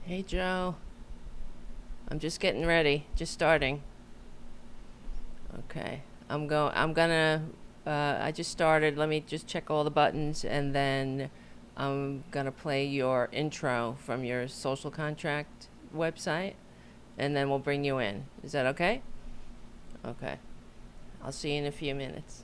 Hey, Joe. I'm just getting ready. Just starting. Okay. I just started. Let me just check all the buttons, and then I'm gonna play your intro from your social contract website, and then we'll bring you in. Is that okay? Okay. I'll see you in a few minutes.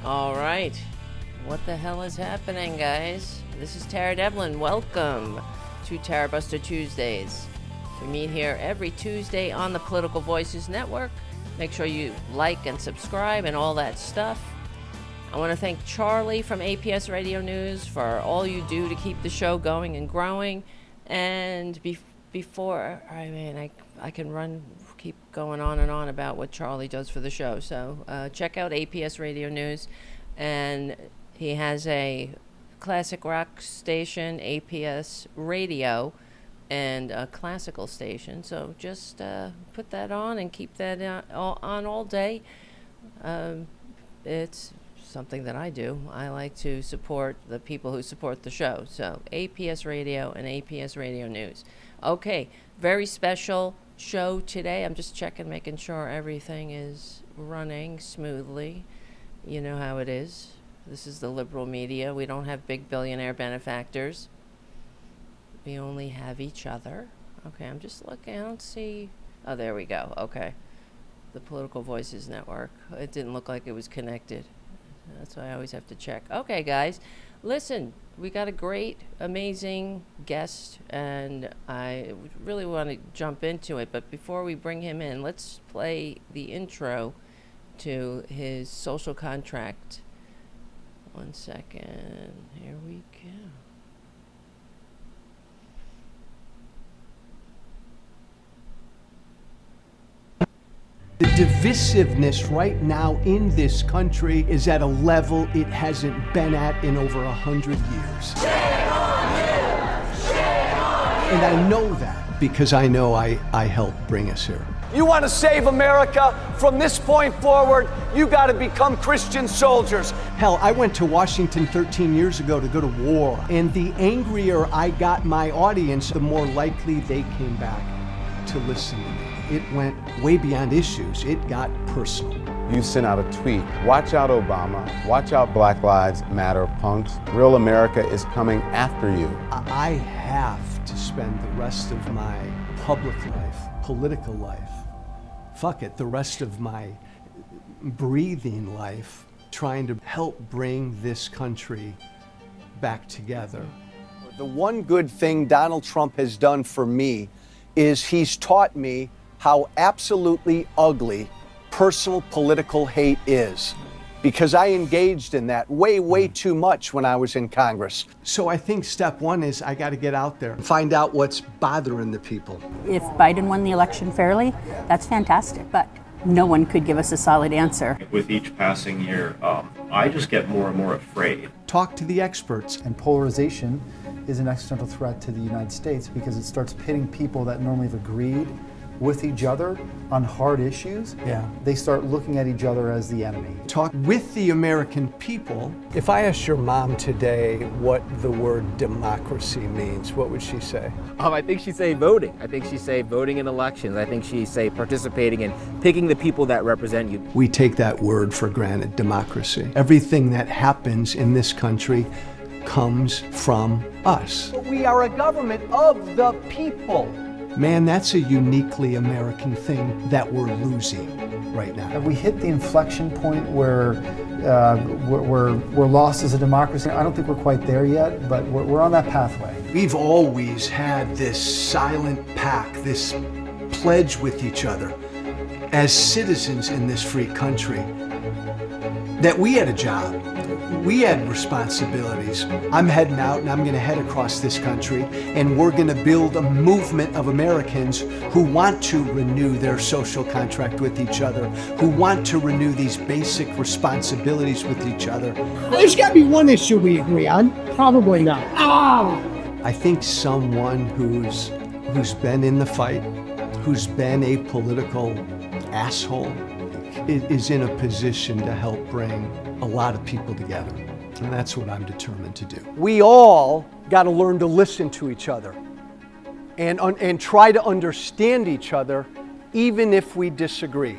All right. What the hell is happening, guys? This is Tara Devlin. Welcome to Tarabuster Tuesdays. We meet here every Tuesday on the Political Voices Network. Make sure you like and subscribe and all that stuff. I want to thank Charlie from APS Radio News for all you do to keep the show going and growing. And before, I can keep going on and on about what Charlie does for the show. So check out APS Radio News. And he has a classic rock station, APS Radio, and a classical station. So just put that on and keep that on all day. It's something that I do. I like to support the people who support the show. So APS Radio and APS Radio News. Okay, very special show today. I'm just checking, making sure everything is running smoothly. You know how it is. This is the liberal media. We don't have big billionaire benefactors. We only have each other. Okay, I'm just looking. I don't see. Oh, there we go. Okay. The Political Voices Network. It didn't look like it was connected. That's why I always have to check. Okay, guys. Listen, we got a great, amazing guest, and I really want to jump into it. But before we bring him in, let's play the intro to his social contract. 1 second. Here we go. The divisiveness right now in this country is at a level it hasn't been at in over 100 years. And I know that because I know I helped bring us here. You want to save America? From this point forward, you got to become Christian soldiers. Hell, I went to Washington 13 years ago to go to war. And the angrier I got my audience, the more likely they came back to listen to me. It went way beyond issues. It got personal. You sent out a tweet, watch out Obama, watch out Black Lives Matter punks. Real America is coming after you. I have to spend the rest of my public life, political life, fuck it, the rest of my breathing life trying to help bring this country back together. The one good thing Donald Trump has done for me is he's taught me how absolutely ugly personal political hate is, because I engaged in that way too much when I was in Congress. So I think step one is I got to get out there and find out what's bothering the people. If Biden won the election fairly, that's fantastic, but no one could give us a solid answer. With each passing year, I just get more and more afraid. Talk to the experts. And polarization is an existential threat to the United States because it starts pitting people that normally have agreed with each other on hard issues. Yeah. They start looking at each other as the enemy. Talk with the American people. If I asked your mom today what the word democracy means, what would she say? I think she'd say voting. I think she'd say voting in elections. I think she'd say participating in picking the people that represent you. We take that word for granted, democracy. Everything that happens in this country comes from us. We are a government of the people. Man, that's a uniquely American thing that we're losing right now. Have we hit the inflection point where we're lost as a democracy. I don't think we're quite there yet, but we're on that pathway. We've always had this silent pact, this pledge with each other as citizens in this free country that we had a job. We had responsibilities. I'm heading out and I'm going to head across this country, and we're going to build a movement of Americans who want to renew their social contract with each other, who want to renew these basic responsibilities with each other. There's got to be one issue we agree on. Probably not. I think someone who's been in the fight, who's been a political asshole, is in a position to help bring a lot of people together. And that's what I'm determined to do. We all got to learn to listen to each other and try to understand each other, even if we disagree.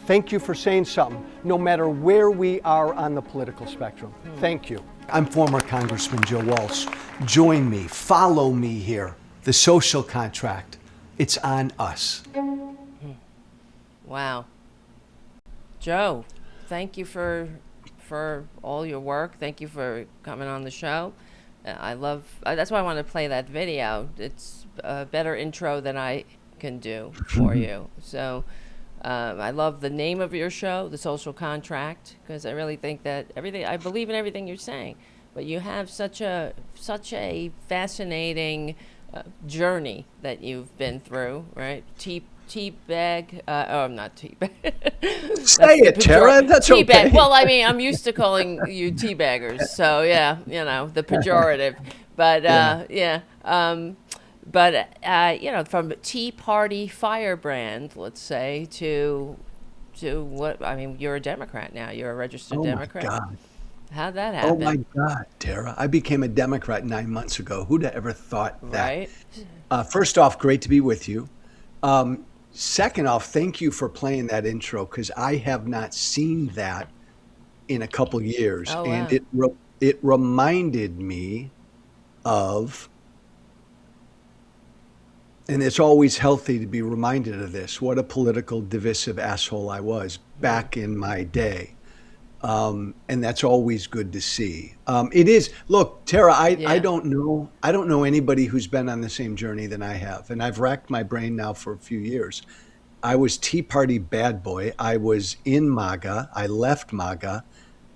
Thank you for saying something, no matter where we are on the political spectrum. Thank you. I'm former Congressman Joe Walsh. Join me, follow me here. The social contract, it's on us. Wow. Joe, thank you for all your work. Thank you for coming on the show. That's why I want to play that video. It's a better intro than I can do for you. So I love the name of your show, The Social Contract, because I really think that I believe in everything you're saying, but you have such a fascinating journey that you've been through, right? Teabag. Not teabag. Say it, Tara. That's teabag. okay. Well, I mean, I'm used to calling you teabaggers, so yeah, the pejorative. But from Tea Party firebrand, let's say, to what? I mean, you're a Democrat now. You're a registered Democrat. Oh my God. How'd that happen? Oh my God, Tara. I became a Democrat 9 months ago. Who'd have ever thought that? Right. First off, great to be with you. Second off, thank you for playing that intro, because I have not seen that in a couple years. Oh, and wow. it reminded me of, and it's always healthy to be reminded of this, what a political divisive asshole I was back in my day. And that's always good to see. It is. Look, Tara, I don't know anybody who's been on the same journey than I have. And I've racked my brain now for a few years. I was Tea Party bad boy. I was in MAGA. I left MAGA.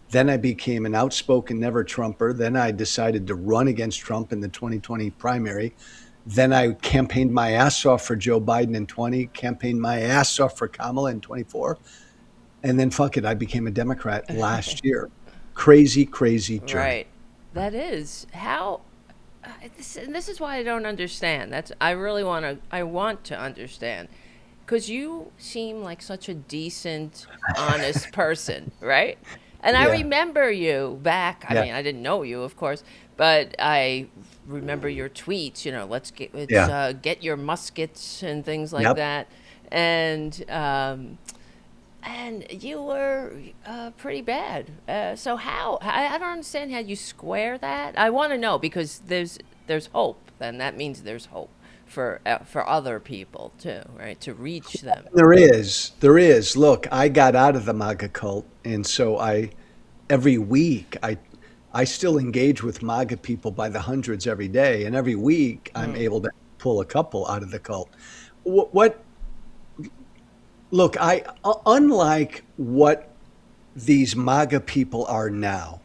Then I became an outspoken never Trumper. Then I decided to run against Trump in the 2020 primary. Then I campaigned my ass off for Joe Biden in 20, campaigned my ass off for Kamala in 24. And then fuck it, I became a Democrat last year. Crazy journey. Right. That is how. This is why I don't understand. I want to understand, because you seem like such a decent, honest person, right? And I remember you back. I mean, I didn't know you, of course, but I remember your tweets. Let's get your muskets and things like that, and you were pretty bad. So how? I don't understand how you square that. I want to know, because there's hope, and that means there's hope for other people too, right? To reach them. There is. Look, I got out of the MAGA cult, and so every week I still engage with MAGA people by the hundreds every day, and every week I'm able to pull a couple out of the cult. Look, unlike what these MAGA people are now,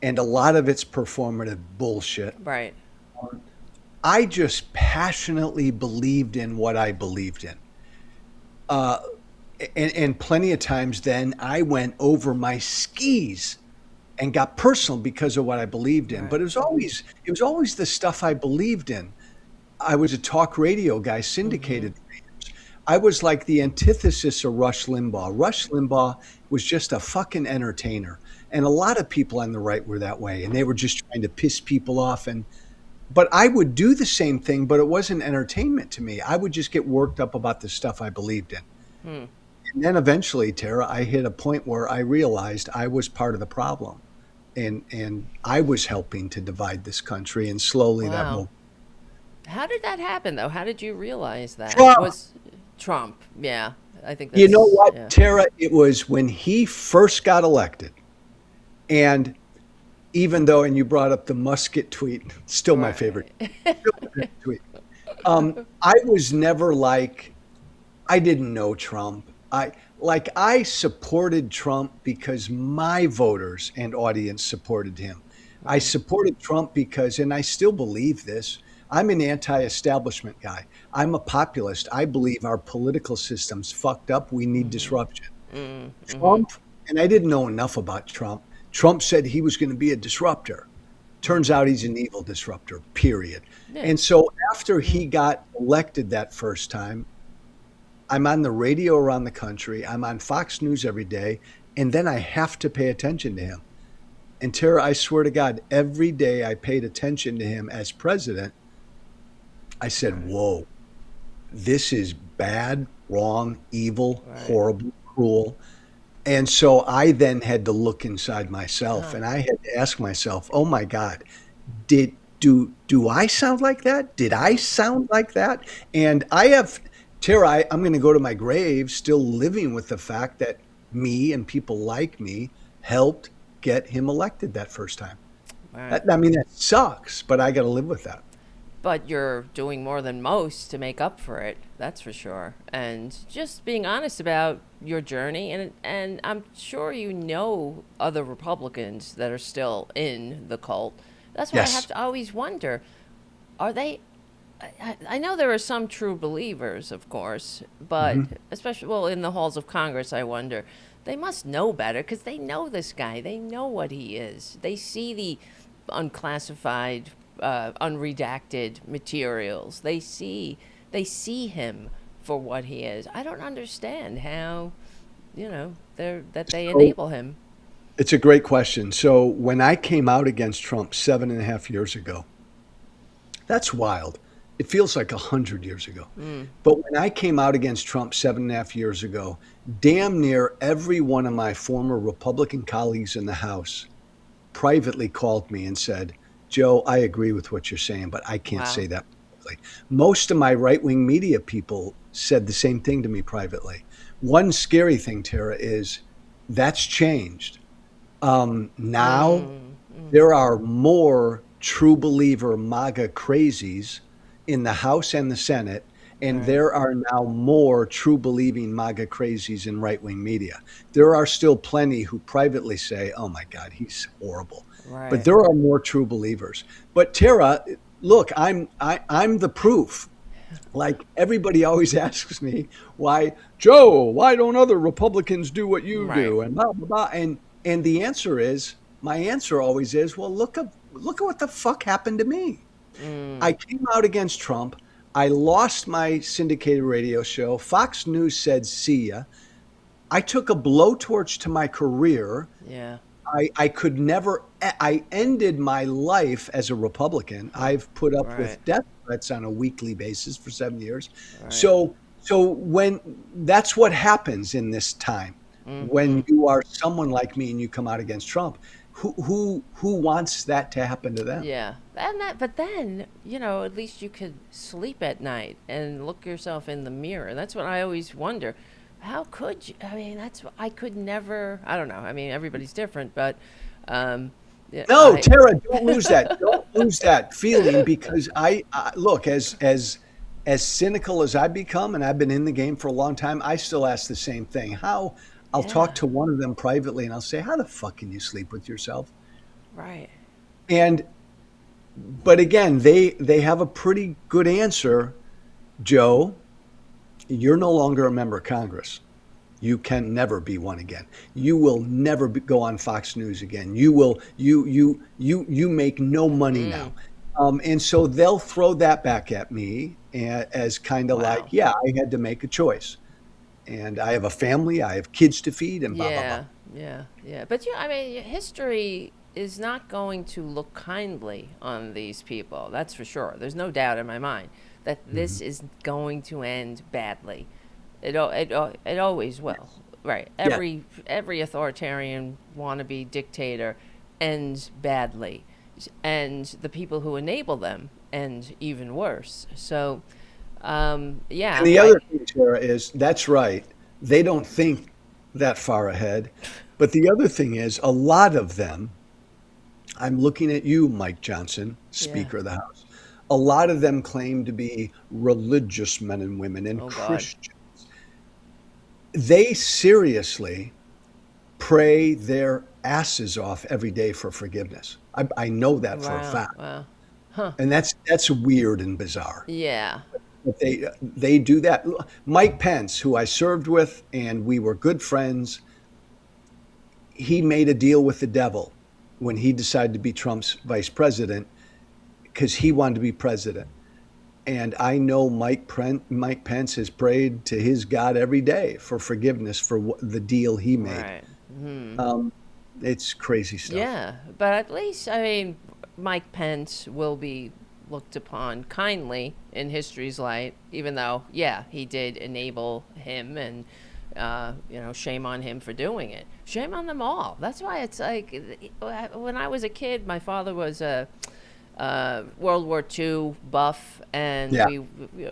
and a lot of it's performative bullshit. Right. I just passionately believed in what I believed in. And plenty of times then I went over my skis and got personal because of what I believed in. Right. But it was always the stuff I believed in. I was a talk radio guy, syndicated. I was like the antithesis of Rush Limbaugh. Rush Limbaugh was just a fucking entertainer. And a lot of people on the right were that way. And they were just trying to piss people off. But I would do the same thing, but it wasn't entertainment to me. I would just get worked up about the stuff I believed in. And then eventually, Tara, I hit a point where I realized I was part of the problem. And I was helping to divide this country. And slowly that will. How did that happen, though? How did you realize that? Trump. Trump, yeah. I think that's, You know what, yeah. Tara? It was when he first got elected, and even though, and you brought up the musket tweet, still my favorite, Right. still my favorite tweet. I was never like, I didn't know Trump. I supported Trump because my voters and audience supported him. I supported Trump because, and I still believe this, I'm an anti-establishment guy. I'm a populist. I believe our political system's fucked up. We need disruption. Trump, and I didn't know enough about Trump. Trump said he was going to be a disruptor. Turns out he's an evil disruptor, period. Yeah. And so after he got elected that first time, I'm on the radio around the country. I'm on Fox News every day. And then I have to pay attention to him. And Tara, I swear to God, every day I paid attention to him as president. I said, whoa, this is bad, wrong, evil, horrible, cruel. And so I then had to look inside myself and I had to ask myself, oh my God, do I sound like that? Did I sound like that? And I have, Tara, I'm going to go to my grave still living with the fact that me and people like me helped get him elected that first time. Right. I mean, that sucks, but I got to live with that. But you're doing more than most to make up for it. That's for sure. And just being honest about your journey. And I'm sure you know other Republicans that are still in the cult. That's why I have to always wonder, are they, I know there are some true believers, of course, but especially, well, in the halls of Congress, I wonder, they must know better because they know this guy. They know what he is. They see the unclassified, unredacted materials. They see him for what he is. I don't understand how, they enable him. It's a great question. So when I came out against Trump 7.5 years ago, that's wild. It feels like 100 years ago. But when I came out against Trump 7.5 years ago, damn near every one of my former Republican colleagues in the House privately called me and said, Joe, I agree with what you're saying, but I can't say that publicly. Most of my right-wing media people said the same thing to me privately. One scary thing, Tara, is that's changed. Now there are more true believer MAGA crazies in the House and the Senate, and there are now more true believing MAGA crazies in right-wing media. There are still plenty who privately say, oh my God, he's horrible. Right. But there are more true believers. But Tara, look, I'm the proof. Like everybody always asks me, why, Joe, why don't other Republicans do what you do? And blah, blah, blah. And the answer is, my answer always is, well, look at what the fuck happened to me. I came out against Trump. I lost my syndicated radio show. Fox News said, see ya. I took a blowtorch to my career. Yeah. I could never, I ended my life as a Republican. I've put up with death threats on a weekly basis for 7 years. So when that's what happens in this time, when you are someone like me and you come out against Trump, who wants that to happen to them? Yeah. But then, at least you could sleep at night and look yourself in the mirror. That's what I always wonder. How could you? I mean, I could never. I don't know. I mean, everybody's different, but no, Tara, don't lose that. Don't lose that feeling, because I look, as cynical as I've become, and I've been in the game for a long time, I still ask the same thing. I'll talk to one of them privately, and I'll say, "How the fuck can you sleep with yourself?" Right. But again, they have a pretty good answer, Joe. You're no longer a member of Congress. You can never be one again. You will never go on Fox News again. You make no money now. And so they'll throw that back at me as kind of like, yeah, I had to make a choice. And I have a family, I have kids to feed, and blah, blah, blah. Yeah. But I mean, history is not going to look kindly on these people. That's for sure. There's no doubt in my mind that this is going to end badly. It always will. Right. Every authoritarian wannabe dictator ends badly, and the people who enable them end even worse. So, And the other thing, Tara, is that's right. They don't think that far ahead. But the other thing is, a lot of them, I'm looking at you, Mike Johnson, Yeah. Speaker of the House. A lot of them claim to be religious men and women and Oh God. Christians. They seriously pray their asses off every day for forgiveness. I know that for a Wow. fact. Wow. Huh. And that's weird and bizarre. Yeah. But they do that. Mike Pence, who I served with and we were good friends, he made a deal with the devil when he decided to be Trump's vice president because he wanted to be president. And I know Mike Pence has prayed to his God every day for forgiveness for the deal he made. Right. Hmm. It's crazy stuff. Yeah, but at least, I mean, Mike Pence will be looked upon kindly in history's light, even though, yeah, he did enable him, and, shame on him for doing it. Shame on them all. That's why it's like, when I was a kid, my father was a World War II buff, and Yeah.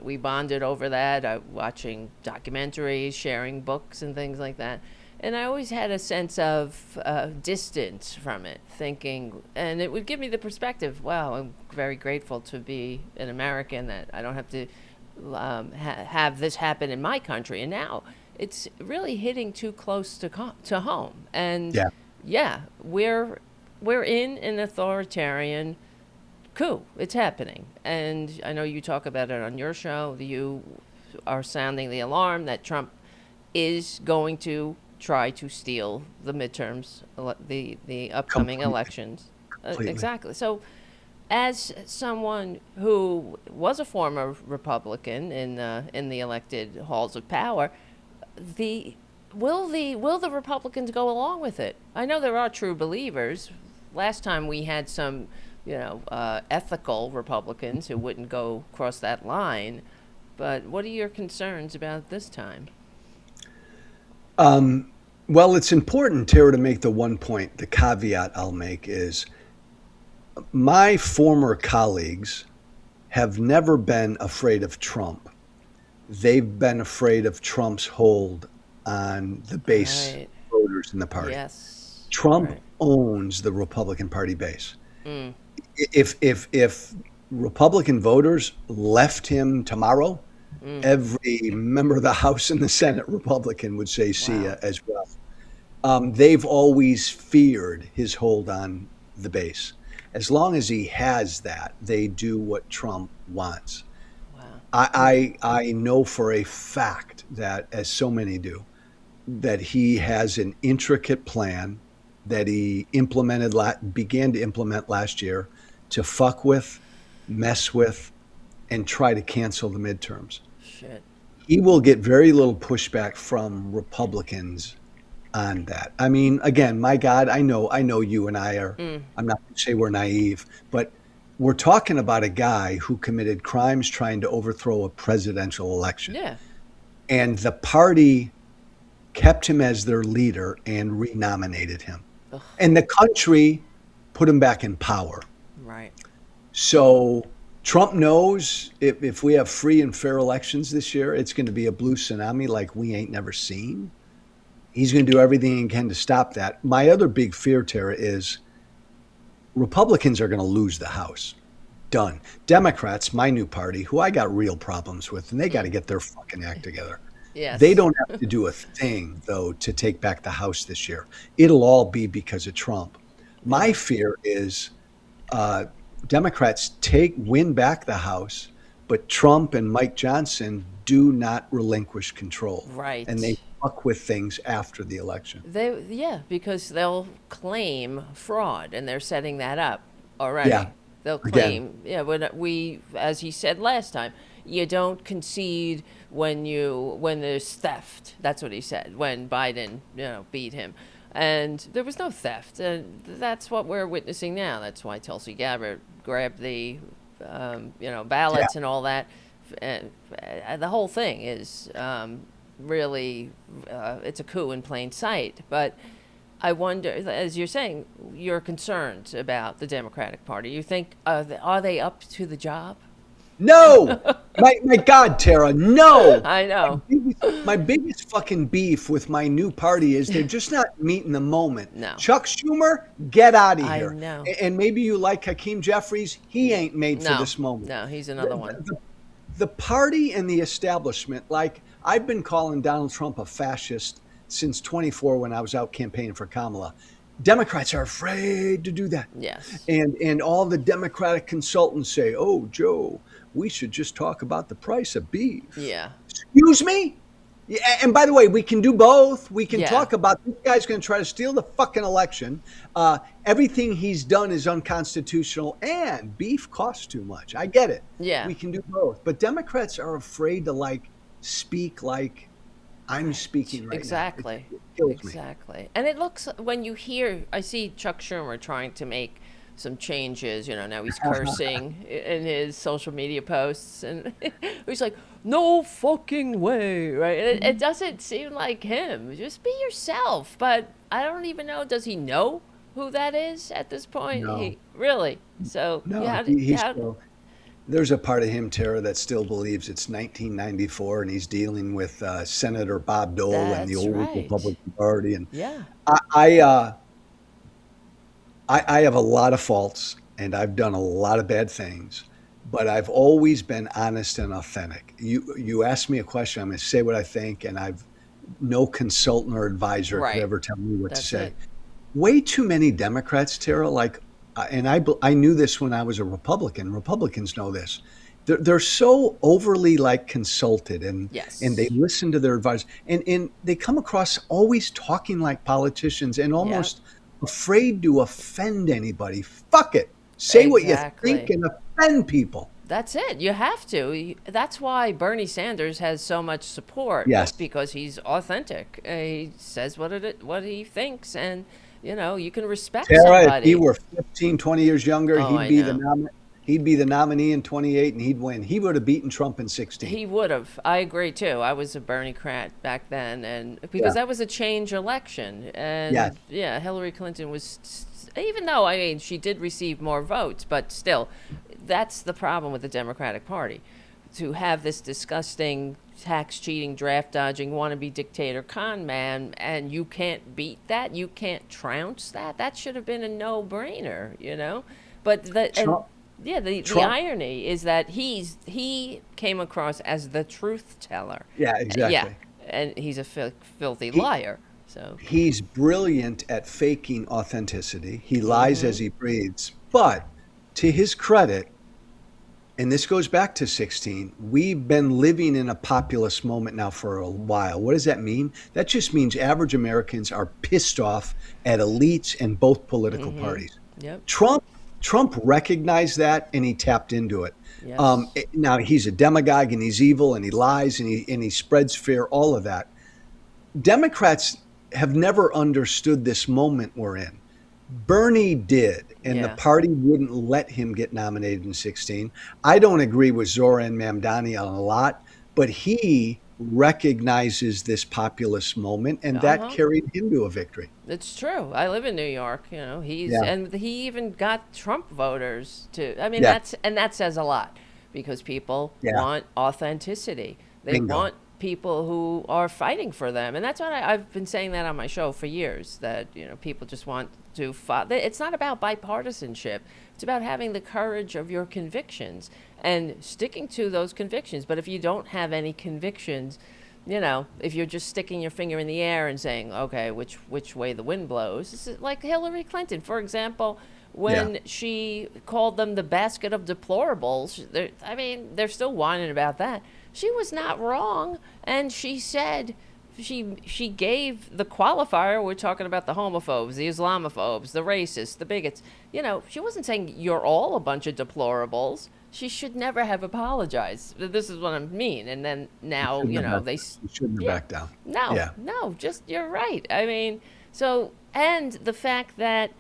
we bonded over that, watching documentaries, sharing books, and things like that. And I always had a sense of distance from it, thinking, and it would give me the perspective, wow, I'm very grateful to be an American, that I don't have to have this happen in my country. And now it's really hitting too close to home. And yeah, we're in an authoritarian coup. It's happening. And I know you talk about it on your show. You are sounding the alarm that Trump is going to try to steal the midterms, the upcoming elections. Exactly. So, as someone who was a former Republican in the elected halls of power, will the Republicans go along with it? I know there are true believers. Last time we had some, ethical Republicans who wouldn't go cross that line. But what are your concerns about this time? Well, it's important, Tara, to make the one point. The caveat I'll make is my former colleagues have never been afraid of Trump. They've been afraid of Trump's hold on the base Right. voters in the party. Yes. Trump Right. owns the Republican Party base. If Republican voters left him tomorrow, every member of the House and the Senate Republican would say, see ya as well. They've always feared his hold on the base. As long as he has that, they do what Trump wants. Wow. I know for a fact that, as so many do, that he has an intricate plan that he began to implement last year to fuck with, mess with, and try to cancel the midterms. Shit. He will get very little pushback from Republicans on that. I mean, again, my God, I know you and I are, I'm not going to say we're naive, but we're talking about a guy who committed crimes trying to overthrow a presidential election. Yeah. And the party kept him as their leader and renominated him. Ugh. And the country put him back in power. Right. So Trump knows if we have free and fair elections this year, it's going to be a blue tsunami like we ain't never seen. He's going to do everything he can to stop that. My other big fear, Tara, is Republicans are going to lose the House. Done. Democrats, my new party, who I got real problems with, and they got to get their fucking act together. Yes. They don't have to do a thing, though, to take back the House this year. It'll all be because of Trump. My fear is Democrats win back the House, but Trump and Mike Johnson do not relinquish control. Right. And they fuck with things after the election. Because they'll claim fraud, and they're setting that up already. Yeah. They'll claim, when as he said last time, you don't concede when there's theft. That's what he said when Biden, beat him. And there was no theft. And that's what we're witnessing now. That's why Tulsi Gabbard grabbed the, ballots and all that. And the whole thing is really, it's a coup in plain sight. But I wonder, as you're saying, you're concerned about the Democratic Party. You think, are they up to the job? No, my God, Tara, no. I know. My biggest fucking beef with my new party is they're just not meeting the moment. No. Chuck Schumer, get out of I here. know. And maybe you like Hakeem Jeffries. He ain't made for No. this moment. No, he's another one. The party and the establishment, like I've been calling Donald Trump a fascist since 24 when I was out campaigning for Kamala. Democrats are afraid to do that. Yes. And all the Democratic consultants say, "Oh, Joe, we should just talk about the price of beef." Yeah. Excuse me? Yeah, and by the way, we can do both. We can Yeah. talk about this guy's going to try to steal the fucking election. Everything he's done is unconstitutional, and beef costs too much. I get it. Yeah. We can do both. But Democrats are afraid to speak like I'm speaking right Exactly. now. It kills me. Exactly. And it looks, when you hear, I see Chuck Schumer trying to make some changes. Now he's cursing in his social media posts, and he's like, "No fucking way," right? And it doesn't seem like him. Just be yourself. But I don't even know. Does he know who that is at this point? No. Really? So No, yeah, there's a part of him, Tara, that still believes it's 1994 and he's dealing with Senator Bob Dole and the That's old right. Republican Party. And yeah, I have a lot of faults and I've done a lot of bad things, but I've always been honest and authentic. You ask me a question, I'm going to say what I think, and no consultant or advisor Right. could ever tell me what That's to say. it. Way too many Democrats, Tara, and I knew this when I was a Republican. Republicans know this. They're so overly consulted and Yes. and they listen to their advisors and they come across always talking like politicians and almost afraid to offend anybody. Fuck it. Say what you Exactly. think and offend people. That's it. You have to. That's why Bernie Sanders has so much support. Yes. Because he's authentic. He says what he thinks, and you can respect Tara, if somebody. he were 15, 20 years younger, Oh, I he'd be the nominee in 28 and he'd win. He would have beaten Trump in 16. He would have. I agree too. I was a Bernie-crat back then, and because that was a change election, and Yes. Hillary Clinton was, even though she did receive more votes, but still, that's the problem with the Democratic Party, to have this disgusting tax cheating, draft dodging, wannabe dictator con man, and you can't beat that. You can't trounce that. That should have been a no-brainer, But Trump- the irony is that he came across as the truth teller. Yeah, exactly. Yeah, and he's a filthy liar. So He's brilliant at faking authenticity. He lies as he breathes. But to his credit, and this goes back to 16, we've been living in a populist moment now for a while. What does that mean? That just means average Americans are pissed off at elites and both political parties. Yep. Trump recognized that and he tapped into it. Yes. Now he's a demagogue and he's evil and he lies and he spreads fear, all of that. Democrats have never understood this moment we're in. Bernie did, and the party wouldn't let him get nominated in 16. I don't agree with Zoran Mamdani on a lot, but he recognizes this populist moment, and that carried him to a victory. It's true. I live in New York. And he even got Trump voters to. I mean, that says a lot, because people want authenticity. They Bingo. want people who are fighting for them, and that's why I've been saying that on my show for years. That people just want to fight. It's not about bipartisanship. It's about having the courage of your convictions and sticking to those convictions. But if you don't have any convictions, if you're just sticking your finger in the air and saying, okay, which way the wind blows, this is like Hillary Clinton, for example, when she called them the basket of deplorables. They're still whining about that. She was not wrong, and she said she gave the qualifier. We're talking about the homophobes, the Islamophobes, the racists, the bigots. She wasn't saying you're all a bunch of deplorables. She should never have apologized. This is what I mean. And then now, they shouldn't have backed down. No, just you're right. And the fact that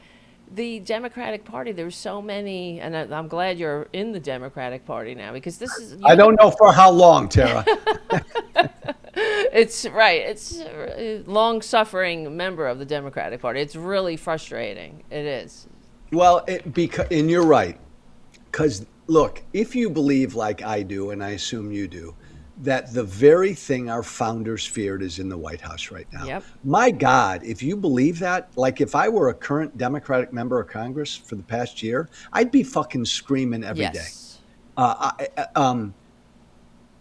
the Democratic Party, there's so many, and I'm glad you're in the Democratic Party now, because this is. I don't know for how long, Tara. It's right. It's a long-suffering member of the Democratic Party. It's really frustrating. It is. Well, and you're right, because Look, if you believe like I do, and I assume you do, that the very thing our founders feared is in the White House right now. Yep. My God, if you believe that, like if I were a current Democratic member of Congress for the past year, I'd be fucking screaming every day. Yes.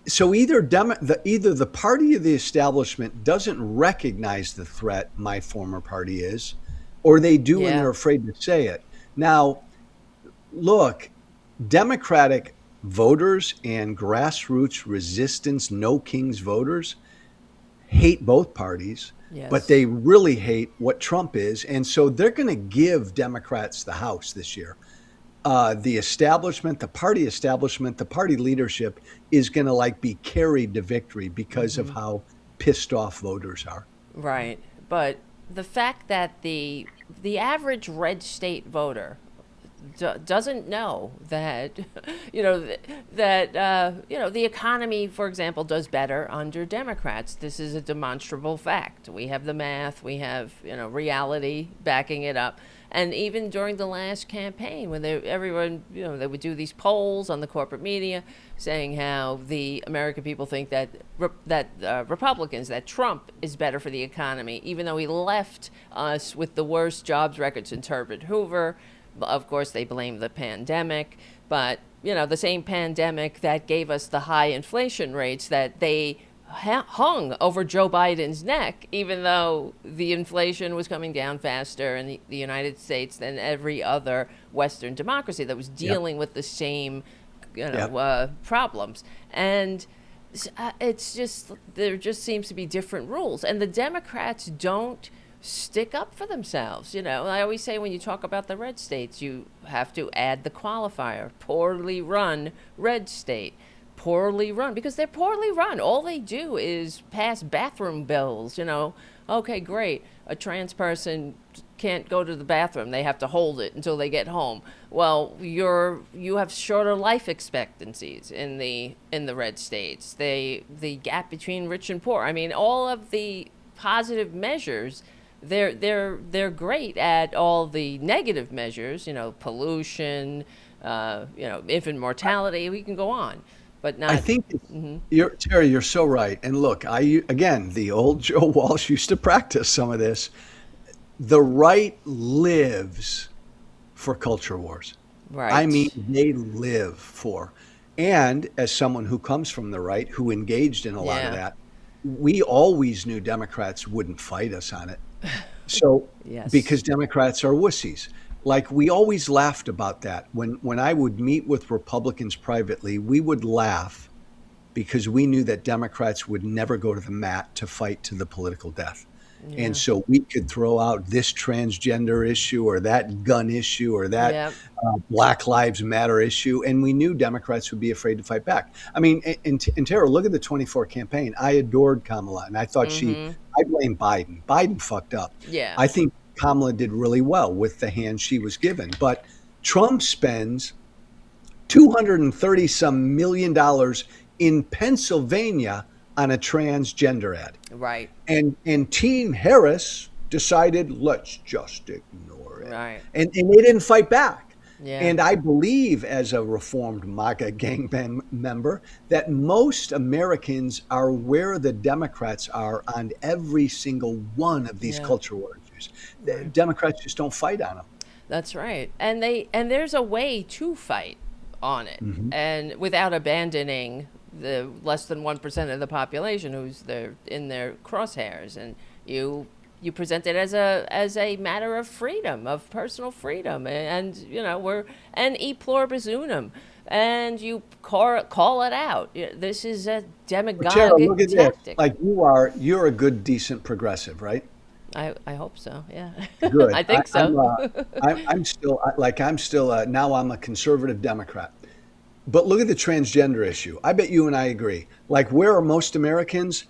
So either the party of the establishment doesn't recognize the threat my former party is, or they do and Yeah. they're afraid to say it. Now, look, Democratic voters and grassroots resistance, no kings voters hate both parties, Yes. but they really hate what Trump is. And so they're going to give Democrats the House this year. The establishment, the party leadership is going to be carried to victory because of how pissed off voters are. Right. But the fact that the average red state voter doesn't know that, the economy, for example, does better under Democrats. This is a demonstrable fact. We have the math, we have, reality backing it up. And even during the last campaign, when everyone, they would do these polls on the corporate media saying how the American people think that Republicans, that Trump is better for the economy, even though he left us with the worst jobs records in Herbert Hoover. Of course, they blame the pandemic, but, the same pandemic that gave us the high inflation rates that they hung over Joe Biden's neck, even though the inflation was coming down faster in the United States than every other Western democracy that was dealing with the same, problems. And it's just, there just seems to be different rules. And the Democrats don't stick up for themselves. I always say when you talk about the red states, you have to add the qualifier, poorly run red state. Poorly run, because they're poorly run. All they do is pass bathroom bills. Okay, great. A trans person can't go to the bathroom. They have to hold it until they get home. Well, you have shorter life expectancies in the red states. The gap between rich and poor. I mean, all of the positive measures, they're great at all the negative measures. Pollution, infant mortality. We can go on. But not, I think Terry, you're so right. And look, again, the old Joe Walsh used to practice some of this. The right lives for culture wars. Right. I mean, they live for. And as someone who comes from the right, who engaged in a lot of that, we always knew Democrats wouldn't fight us on it. So, Yes. because Democrats are wussies. We always laughed about that. When I would meet with Republicans privately, we would laugh because we knew that Democrats would never go to the mat to fight to the political death. Yeah. And so we could throw out this transgender issue or that gun issue or that Black Lives Matter issue. And we knew Democrats would be afraid to fight back. I mean, and Tara, look at the 24 campaign. I adored Kamala, and I thought I blame Biden. Biden fucked up. Yeah. I think Kamala did really well with the hand she was given. But Trump spends $230 some million in Pennsylvania on a transgender ad. Right. And Team Harris decided, let's just ignore it. Right. And they didn't fight back. Yeah. And I believe, as a reformed MAGA gang member, that most Americans are where the Democrats are on every single one of these culture war issues. The Democrats just don't fight on them. That's right. And there's a way to fight on it, and without abandoning the less than 1% of the population who's in their crosshairs. And you present it as a matter of freedom, of personal freedom, and we're and e pluribus unum, and you call it out. This is a demagoguic Tara, look at tactic. this. You're a good, decent progressive, right? I hope so. Yeah. Good. I think so. I'm still now I'm a conservative Democrat. But look at the transgender issue. I bet you and I agree. Where are most Americans?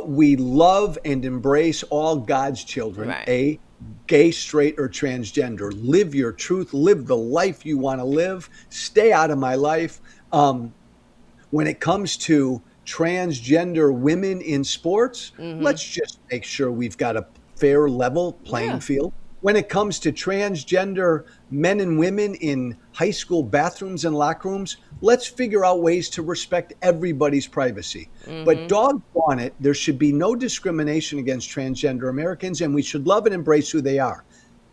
We love and embrace all God's children, Right. Gay, straight, or transgender. Live your truth. Live the life you want to live. Stay out of my life. When it comes to transgender women in sports, let's just make sure we've got a fair, level playing field. when it comes to transgender men and women in high school bathrooms and locker rooms, let's figure out ways to respect everybody's privacy. But doggone it, there should be no discrimination against transgender Americans, and we should love and embrace who they are.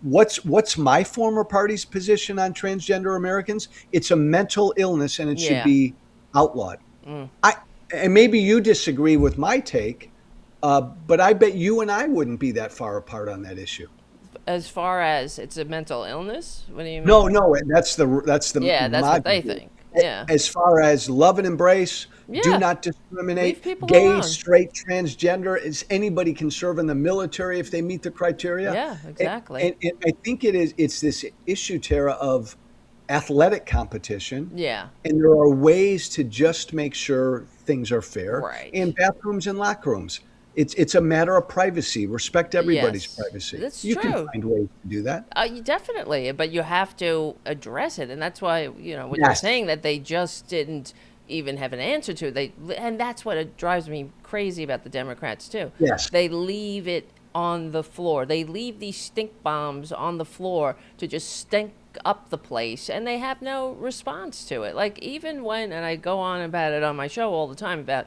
What's my former party's position on transgender Americans? It's a mental illness, and it should be outlawed. And maybe you disagree with my take, but I bet you and I wouldn't be that far apart on that issue. As far as it's a mental illness, what do you mean? No, that's the yeah, that's what they MAGA. think. Yeah. As far as love and embrace, do not discriminate. Leave people Gay, alone. straight, transgender, is anybody can serve in the military if they meet the criteria. Yeah, exactly. And I think it's this issue, Tara, of athletic competition. Yeah. And there are ways to just make sure things are fair. Right. In bathrooms and locker rooms. It's a matter of privacy. Respect everybody's privacy. That's you true. can find ways to do that. Definitely, but you have to address it, and that's why what you're saying, that they just didn't even have an answer to. And that's what it drives me crazy about the Democrats too. Yes, they leave it on the floor. They leave these stink bombs on the floor to just stink up the place, and they have no response to it. Like, even when, and I go on about it on my show all the time about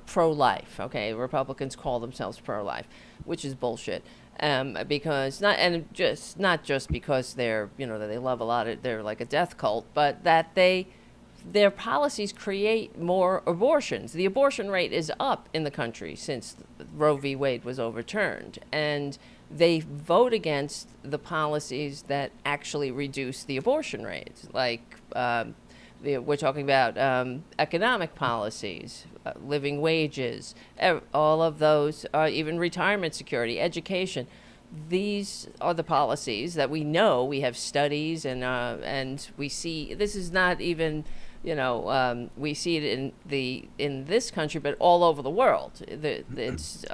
pro-life. Okay, Republicans call themselves pro-life, which is bullshit. Because not just because they're that they love a lot of, they're like a death cult, but that their policies create more abortions. The abortion rate is up in the country since Roe v. Wade was overturned, and they vote against the policies that actually reduce the abortion rate, like we're talking about economic policies, living wages, all of those, even retirement security, education. These are the policies that we know. We have studies, and we see. This is not even, we see it in this country, but all over the world. It's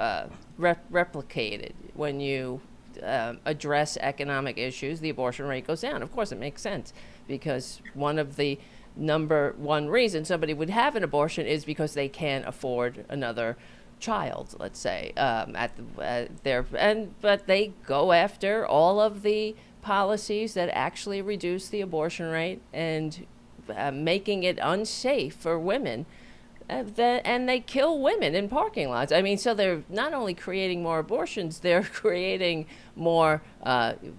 replicated. When you address economic issues, the abortion rate goes down. Of course, it makes sense, because one of the number one reason somebody would have an abortion is because they can't afford another child, let's say, but they go after all of the policies that actually reduce the abortion rate and making it unsafe for women. And they kill women in parking lots. I mean, so they're not only creating more abortions, they're creating more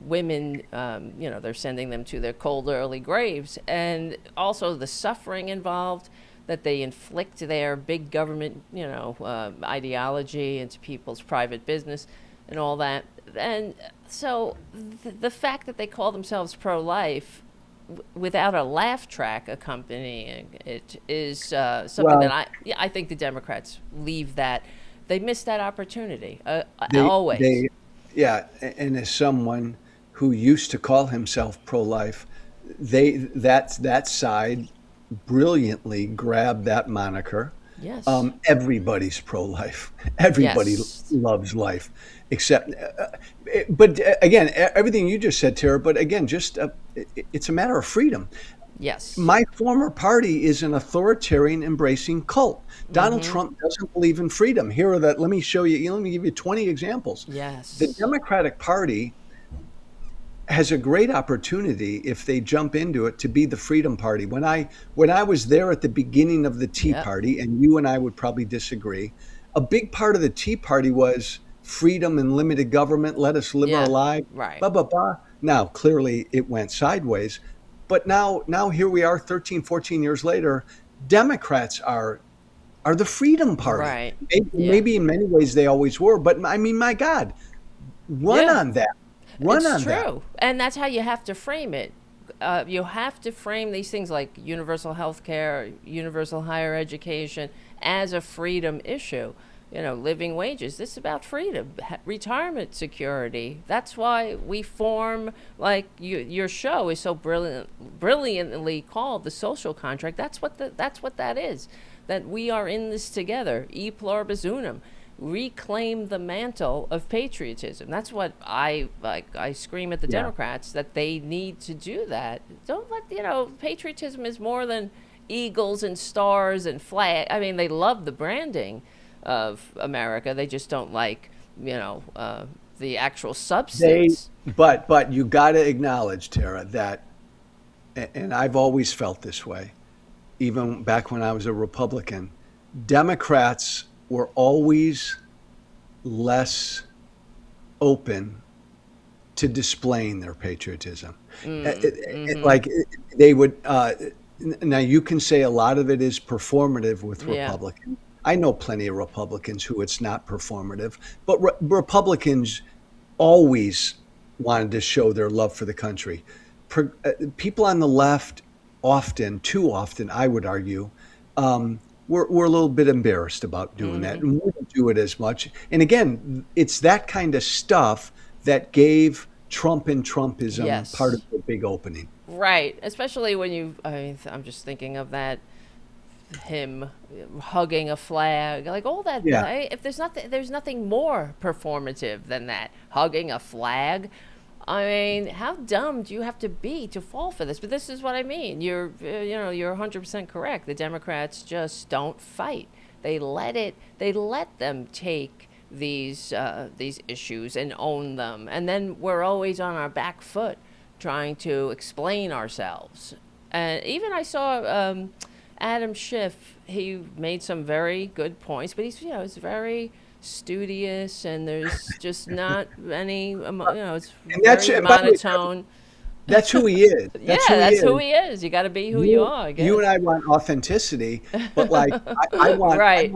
women, they're sending them to their cold, early graves. And also the suffering involved that they inflict their big government, ideology into people's private business and all that. And so the fact that they call themselves pro-life without a laugh track accompanying it is something that I think the Democrats leave that. They miss that opportunity, always. And as someone who used to call himself pro-life, that side brilliantly grabbed that moniker. Yes. Everybody's pro-life. Everybody loves life, except. But again, everything you just said, Tara. But again, it's a matter of freedom. Yes. My former party is an authoritarian embracing cult. Donald Trump doesn't believe in freedom. Let me show you. Let me give you 20 examples. Yes. The Democratic Party has a great opportunity, if they jump into it, to be the freedom party. When I was there at the beginning of the Tea Party, and you and I would probably disagree, a big part of the Tea Party was freedom and limited government. Let us live our lives. Right. Blah, blah, blah. Now, clearly it went sideways. But now here we are 13, 14 years later. Democrats are the freedom party. Right. Maybe in many ways they always were. But I mean, my God, run on that. It's true. And that's how you have to frame it. You have to frame these things like universal health care, universal higher education as a freedom issue. Living wages. This is about freedom, retirement security. That's why we form, like your show is so brilliantly called the social contract. That's what that is. That we are in this together. E pluribus unum. Reclaim the mantle of patriotism. That's what I scream at the Democrats, that they need to do that. Don't let, patriotism is more than eagles and stars and flag. I mean, they love the branding of America. They just don't like, the actual They, substance. but you got to acknowledge, Tara, that, and I've always felt this way, even back when I was a Republican, Democrats were always less open to displaying their patriotism. Like they would, now you can say a lot of it is performative with Yeah. Republicans. I know plenty of Republicans who it's not performative, but Republicans always wanted to show their love for the country. People on the left often, too often, I would argue, we're a little bit embarrassed about doing that, and we don't do it as much. And again, it's that kind of stuff that gave Trump and Trumpism Yes. part of the big opening. Right, especially when I'm just thinking of that, him hugging a flag, like all that. Yeah. Right? If there's nothing more performative than that, hugging a flag. I mean, how dumb do you have to be to fall for this? But this is what I mean. You're 100% correct. The Democrats just don't fight. They let them take these issues and own them, and then we're always on our back foot trying to explain ourselves. And even I saw Adam Schiff. He made some very good points, but he's very studious, and there's just not any, it's And that's- very and by the way, monotone. That's who he is. That's who he is. You got to be who you are, I guess. You and I want authenticity, but like I want, Right.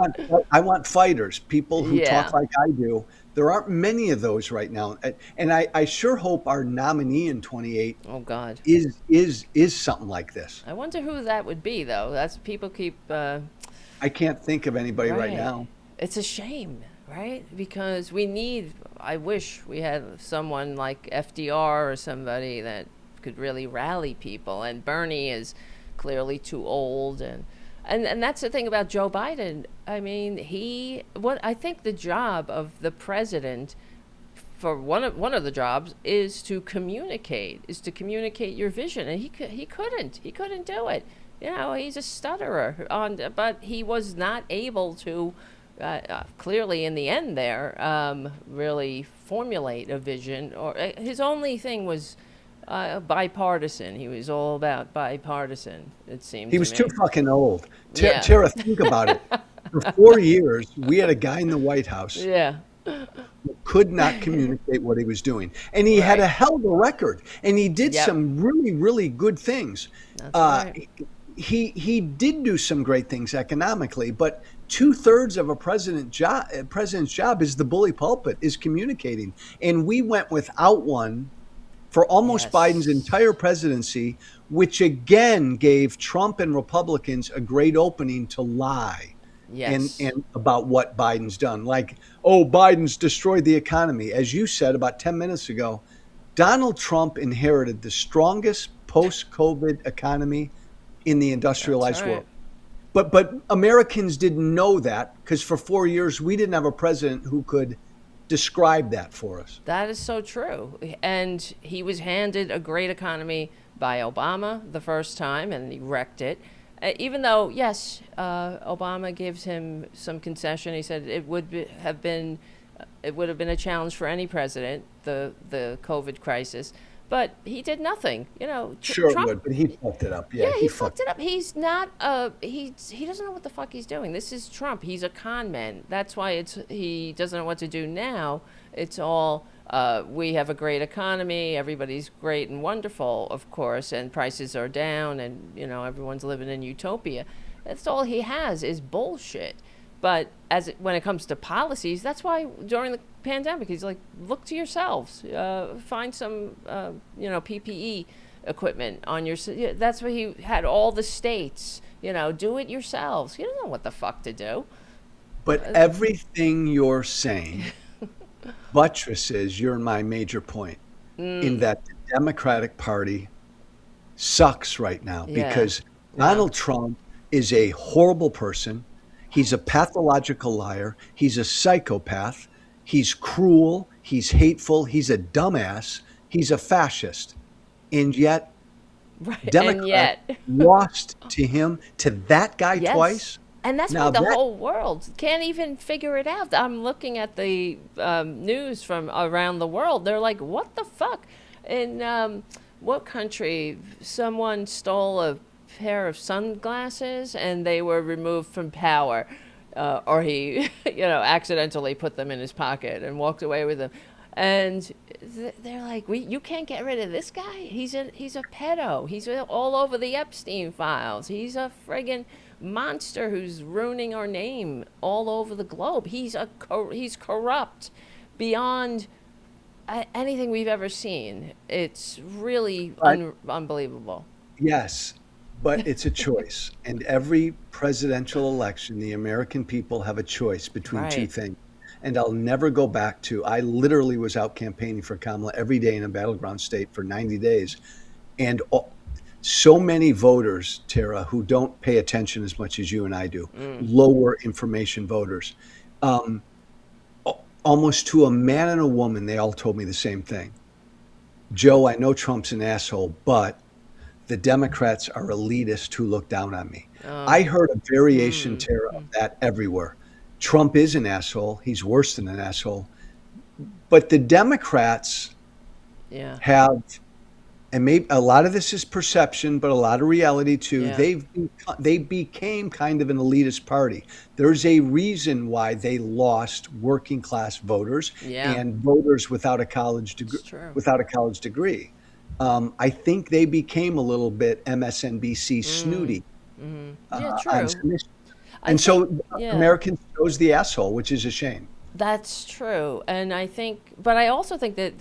I want fighters, people who Yeah. talk like I do. There aren't many of those right now, and I sure hope our nominee in 28 Oh God. is something like this. I wonder who that would be, though. That's people keep. I can't think of anybody right now. It's a shame, right? Because I wish we had someone like FDR or somebody that could really rally people. And Bernie is clearly too old. And that's the thing about Joe Biden. I mean, I think the job of the president, for one of the jobs, is to communicate your vision. And he couldn't do it. He's a stutterer but he was not able to, clearly in the end there, really formulate a vision. Or his only thing was bipartisan. He was all about bipartisan, it seemed. He was to too me. fucking old. Yeah. Tara, think about it. For 4 years, we had a guy in the White House Yeah. who could not communicate what he was doing. And he had a hell of a record. And he did Yep. some really, really good things. That's right. He did do some great things economically, but 2/3 of a president's job is the bully pulpit, is communicating. And we went without one for almost Yes. Biden's entire presidency, which again gave Trump and Republicans a great opening to lie. Yes. And about what Biden's done. Like, oh, Biden's destroyed the economy. As you said about 10 minutes ago, Donald Trump inherited the strongest post-COVID economy in the industrialized That's right. world. But Americans didn't know that because for 4 years we didn't have a president who could describe that for us. That is so true. And he was handed a great economy by Obama the first time, and he wrecked it. Even though, yes, Obama gives him some concession. He said it would have been a challenge for any president, the COVID crisis. But he did nothing. Sure it Trump, would, but he fucked it up. Yeah, he fucked it up. He's not. He doesn't know what the fuck he's doing. This is Trump. He's a con man. That's why he doesn't know what to do now. It's all we have a great economy. Everybody's great and wonderful, of course, and prices are down, and everyone's living in utopia. That's all he has is bullshit. But when it comes to policies, that's why during the pandemic, he's like, look to yourselves, find some, PPE equipment on your. That's why he had all the states, do it yourselves. You don't know what the fuck to do. But everything you're saying buttresses my major point in that the Democratic Party sucks right now because Donald Trump is a horrible person. He's a pathological liar. He's a psychopath. He's cruel. He's hateful. He's a dumbass. He's a fascist. And yet, Democrats lost to him, to that guy twice. And that's Now why the that- whole world can't even figure it out. I'm looking at the news from around the world. They're like, what the fuck? In what country, someone stole a pair of sunglasses and they were removed from power. Or he, accidentally put them in his pocket and walked away with them. And they're like, you can't get rid of this guy. He's a pedo. He's all over the Epstein files. He's a friggin' monster who's ruining our name all over the globe. He's corrupt beyond anything we've ever seen. It's really unbelievable. Yes, but it's a choice. And every presidential election, the American people have a choice between two Right. things. And I'll never go back to, I literally was out campaigning for Kamala every day in a battleground state for 90 days. And so many voters, Tara, who don't pay attention as much as you and I do, lower information voters, almost to a man and a woman, they all told me the same thing. Joe, I know Trump's an asshole, but the Democrats are elitists who look down on me. I heard a variation, Tara, of that everywhere. Trump is an asshole. He's worse than an asshole. But the Democrats Yeah. have, and maybe a lot of this is perception, but a lot of reality too. Yeah. They became kind of an elitist party. There's a reason why they lost working class voters Yeah. and voters without a college degree. It's true. Without a college degree, I think they became a little bit MSNBC snooty. Yeah, on true. some issues. I And so think- yeah. Americans chose the asshole, which is a shame. That's true, and but I also think that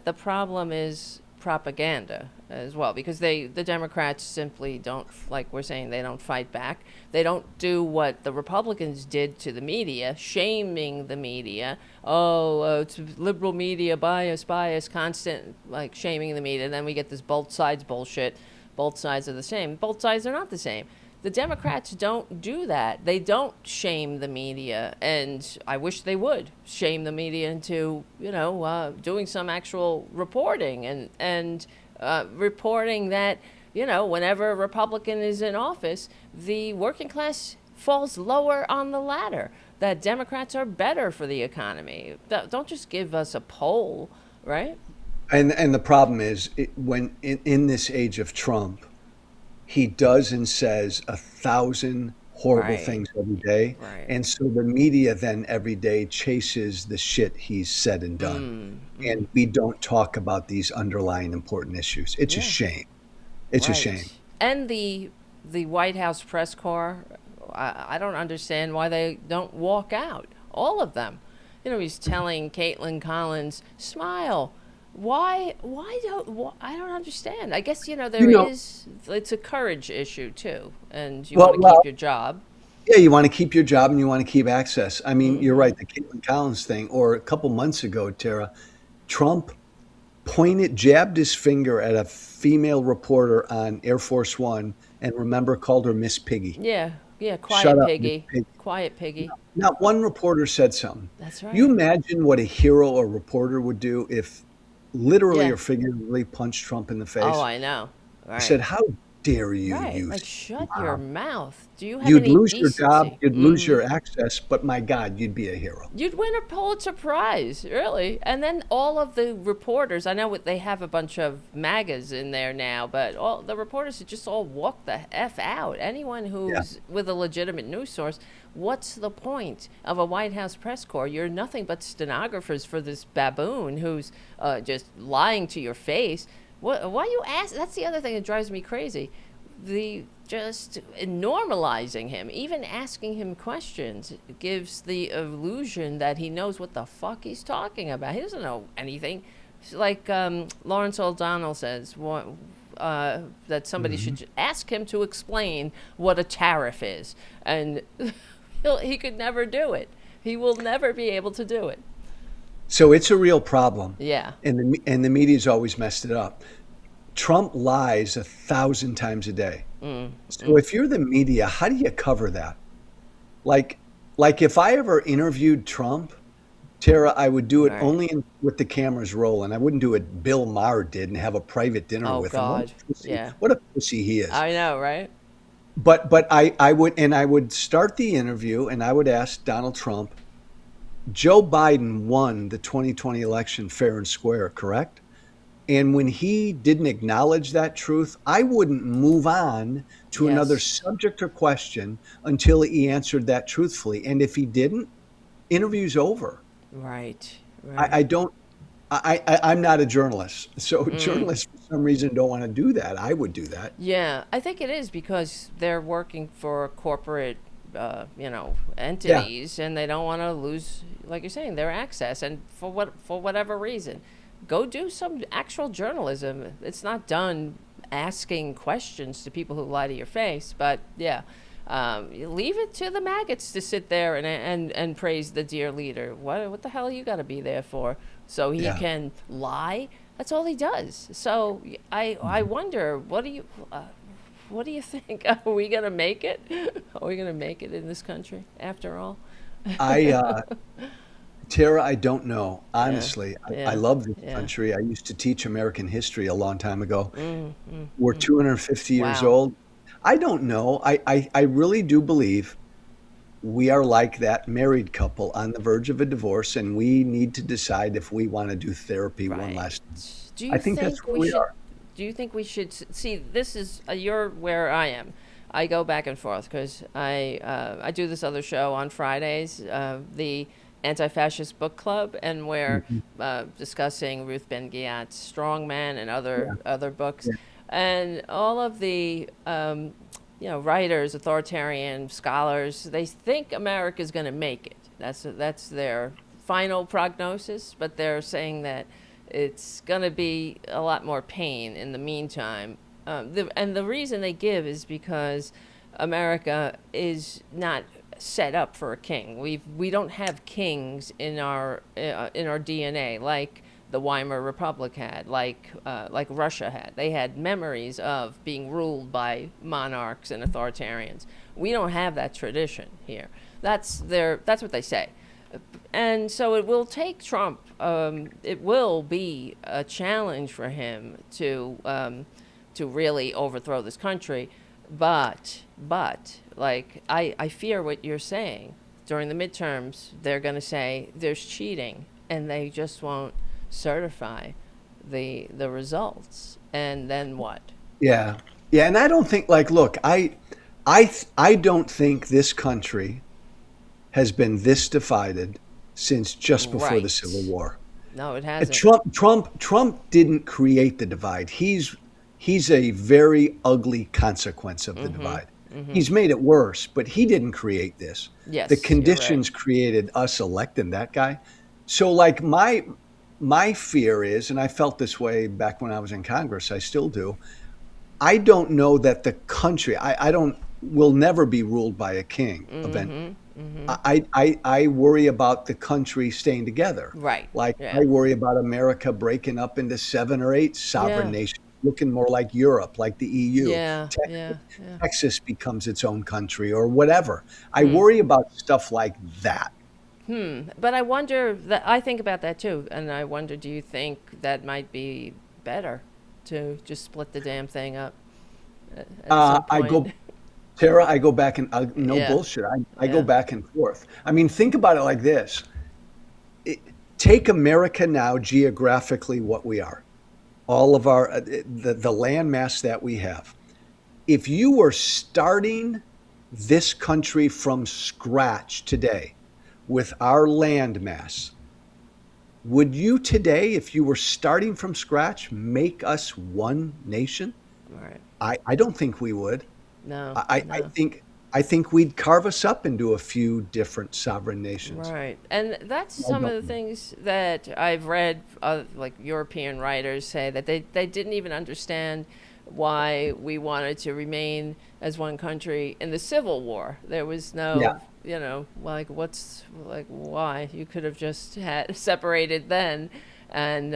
the problem is propaganda as well, because the Democrats simply don't, like we're saying, they don't fight back. They don't do what the Republicans did to the media, shaming the media. It's liberal media bias, constant like shaming the media. And then we get this both sides bullshit. Both sides are the same. Both sides are not the same. The Democrats don't do that. They don't shame the media, and I wish they would shame the media into, doing some actual reporting and reporting that, whenever a Republican is in office, the working class falls lower on the ladder. That Democrats are better for the economy. Don't just give us a poll, right? And the problem is, when in this age of Trump, he does and says 1,000 horrible Right. things every day. Right. And so the media then every day chases the shit he's said and done. And we don't talk about these underlying important issues. It's a shame. It's a Right. shame. And the White House press corps, I don't understand why they don't walk out. All of them. He's telling Caitlin Collins, smile. Why I don't understand. I guess, it's a courage issue too. And you want to keep your job. Yeah, you want to keep your job and you want to keep access. I mean, you're right, the Caitlin Collins thing, or a couple months ago, Tara, Trump jabbed his finger at a female reporter on Air Force One, and remember, called her Miss Piggy. Yeah, Shut quiet up, Miss piggy. Piggy. Quiet piggy. Not one reporter said something. That's right. You imagine what a hero or reporter would do if literally Yeah. or figuratively punched Trump in the face? Oh, I know. Right. Said, how dare you Right, use like shut your mouth. Do you have You'd any lose your job, decency? you'd lose your access, but my God, you'd be a hero. You'd win a Pulitzer Prize, really. And then all of the reporters, I know they have a bunch of MAGAs in there now, but all the reporters would just all walk the F out. Anyone who's with a legitimate news source, what's the point of a White House press corps? You're nothing but stenographers for this baboon who's just lying to your face. Why you ask? That's the other thing that drives me crazy. Just normalizing him, even asking him questions, gives the illusion that he knows what the fuck he's talking about. He doesn't know anything. It's like Lawrence O'Donnell says that somebody should ask him to explain what a tariff is, and he could never do it. He will never be able to do it. So it's a real problem. Yeah. And the media's always messed it up. Trump lies 1,000 times a day. So if you're the media, how do you cover that? Like if I ever interviewed Trump, Tara, I would do it only with the cameras rolling. I wouldn't do it Bill Maher did and have a private dinner with him. God. Yeah. What a pussy he is. I know, right? but I would start the interview and I would ask Donald Trump, Joe Biden won the 2020 election fair and square, correct? And when he didn't acknowledge that truth, I wouldn't move on to another Yes. subject or question until he answered that truthfully. And if he didn't, interview's over. Right. I Right. don't, I'm not a journalist. So journalists, for some reason, don't want to do that. I would do that. Yeah, I think it is because they're working for corporate, Yeah. entities, and they don't want to lose, like you're saying, their access. And for whatever reason, go do some actual journalism. It's not done asking questions to people who lie to your face, but yeah. You leave it to the maggots to sit there and praise the dear leader. What the hell you got to be there for? So he Yeah. can lie. That's all he does. So I wonder, what do you think? Are we gonna make it? Are we gonna make it in this country after all? I, Tara, I don't know. Honestly, I Yeah. love this Yeah. country. I used to teach American history a long time ago. We're 250 years Wow. old. I don't know. I really do believe we are like that married couple on the verge of a divorce, and we need to decide if we want to do therapy one Right. last time. Do I you think that's think where we we should? are. Do you think we should see? This is you're where I am. I go back and forth because I do this other show on Fridays, the Anti-Fascist Book Club, and we're Mhm. discussing Ruth Ben Ghiat's Strong Man and other books, Yeah. and all of the writers, authoritarian scholars. They think America's going to make it. That's their final prognosis, but they're saying that it's going to be a lot more pain in the meantime. And the reason they give is because America is not set up for a king. We don't have kings in our DNA like the Weimar Republic had, like Russia had. They had memories of being ruled by monarchs and authoritarians. We don't have that tradition here. That's what they say. And so it will take Trump. It will be a challenge for him to really overthrow this country. But like I fear what you're saying. During the midterms, they're going to say there's cheating, and they just won't certify the results. And then what? Yeah. Yeah. And I don't think, like, look, I don't think this country has been this divided since just before the Civil Right. War. No, it hasn't. Trump didn't create the divide. He's a very ugly consequence of the divide. He's made it worse, but he didn't create this. The Yes, you're right. conditions created us electing that guy. So, like, my fear is, and I felt this way back when I was in Congress, I still do. I don't know that the country, I don't, will never be ruled by a king eventually. I worry about the country staying together. Right. Like, Yeah. I worry about America breaking up into 7 or 8 sovereign Yeah. nations, looking more like Europe, like the EU. Yeah. Yeah. Yeah. Texas becomes its own country or whatever. I Hmm. worry about stuff like that. But I wonder that I think about that too, and I wonder, do you think that might be better to just split the damn thing up at some I point? go, Tara, I go back and no Yeah. bullshit. I go Yeah. back and forth. I mean, think about it like this. Take America now, geographically, what we are, all of our the land mass that we have. If you were starting this country from scratch today with our land mass, would you today, if you were starting from scratch, make us one nation? Right. I don't think we would. No. I No. think we'd carve us up into a few different sovereign nations. Right. And that's I some of don't the know. things that I've read, like European writers say that they didn't even understand why we wanted to remain as one country in the Civil War. There was Yeah. no, like why? You could have just had separated then and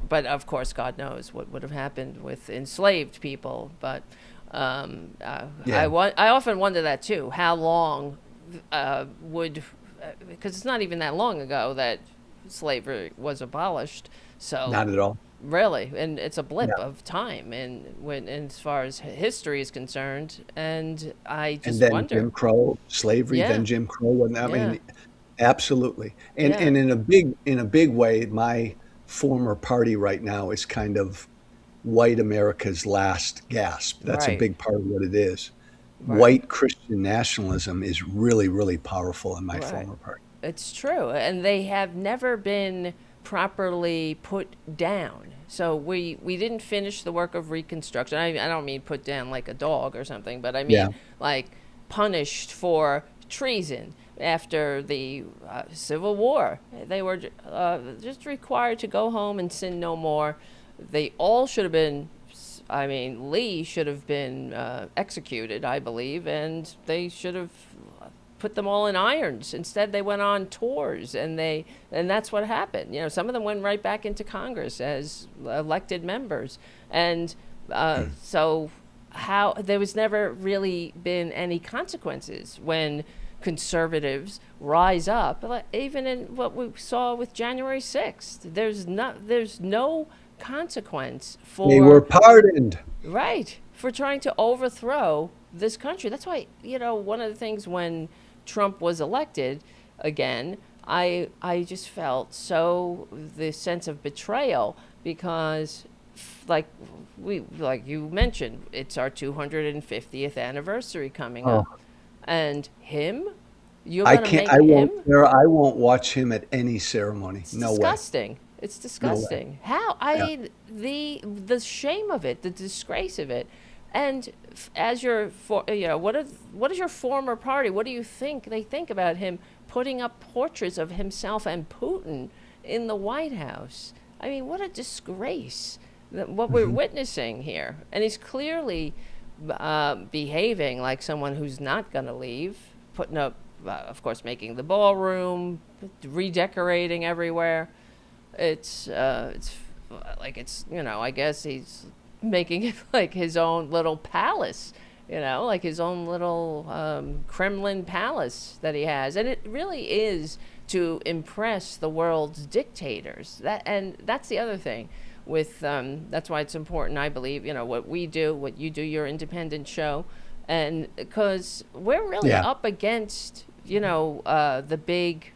but of course, God knows what would have happened with enslaved people. But Yeah. I often wonder that too. How long because it's not even that long ago that slavery was abolished. So Not at all. really, and it's a blip Yeah. of time, and when as far as history is concerned, and I And just then wonder. Jim Crow, slavery, Yeah, then Jim Crow, and I yeah, mean, absolutely. yeah, And in a big way, my former party right now is kind of white America's last gasp. That's a right, big part of what it is. right, White Christian nationalism is really, really powerful in my right. former party. It's true, and they have never been properly put down. So we didn't finish the work of Reconstruction. I don't mean put down like a dog or something, but I Yeah. mean like punished for treason after the Civil War. They were just required to go home and sin no more. They all should have been. I mean, Lee should have been executed, I believe, and they should have put them all in irons. Instead, they went on tours, and that's what happened. You know, some of them went right back into Congress as elected members, and so how there was never really been any consequences when conservatives rise up. Like, even in what we saw with January 6th, there's no consequence They were for. pardoned. Right. For trying to overthrow this country. That's why, one of the things when Trump was elected again, I just felt so the sense of betrayal because like you mentioned, it's our 250th anniversary coming Oh, up. And him, you're I going to can't, make him. I won't watch him at any ceremony. It's No way. disgusting. It's No way. disgusting. How I Yeah. mean the shame of it, the disgrace of it, and as your what is your former party? What do you think they think about him putting up portraits of himself and Putin in the White House? I mean, what a disgrace! What we're witnessing here, and he's clearly behaving like someone who's not going to leave, putting up, of course, making the ballroom, redecorating everywhere. It's like I guess he's making it like his own little palace, like his own little Kremlin palace that he has, and it really is to impress the world's dictators. That's the other thing. That's why it's important, I believe, what we do, what you do, your independent show, and because we're really Yeah. up against the big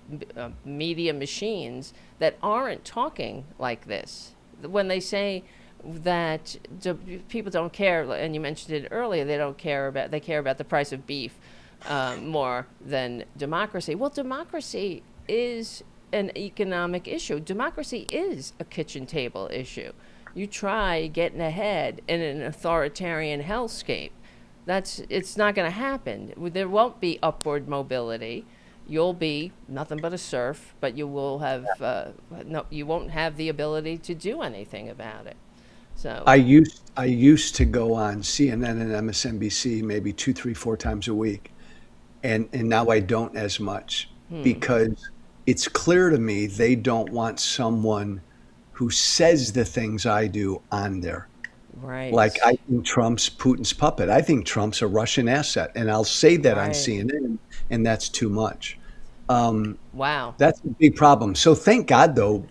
media machines that aren't talking like this. When they say that people don't care, and you mentioned it earlier, they care about the price of beef more than democracy. Well, democracy is an economic issue. Democracy is a kitchen table issue. You try getting ahead in an authoritarian hellscape. It's not going to happen. There won't be upward mobility. You'll be nothing but a serf, but you will have you won't have the ability to do anything about it. So I used to go on CNN and MSNBC maybe 2, 3, 4 times a week, and now I don't as much because it's clear to me they don't want someone who says the things I do on there. right, Like, I think Trump's Putin's puppet. I think Trump's a Russian asset, and I'll say that on right. CNN, and that's too much. Wow. That's a big problem. So thank God, though,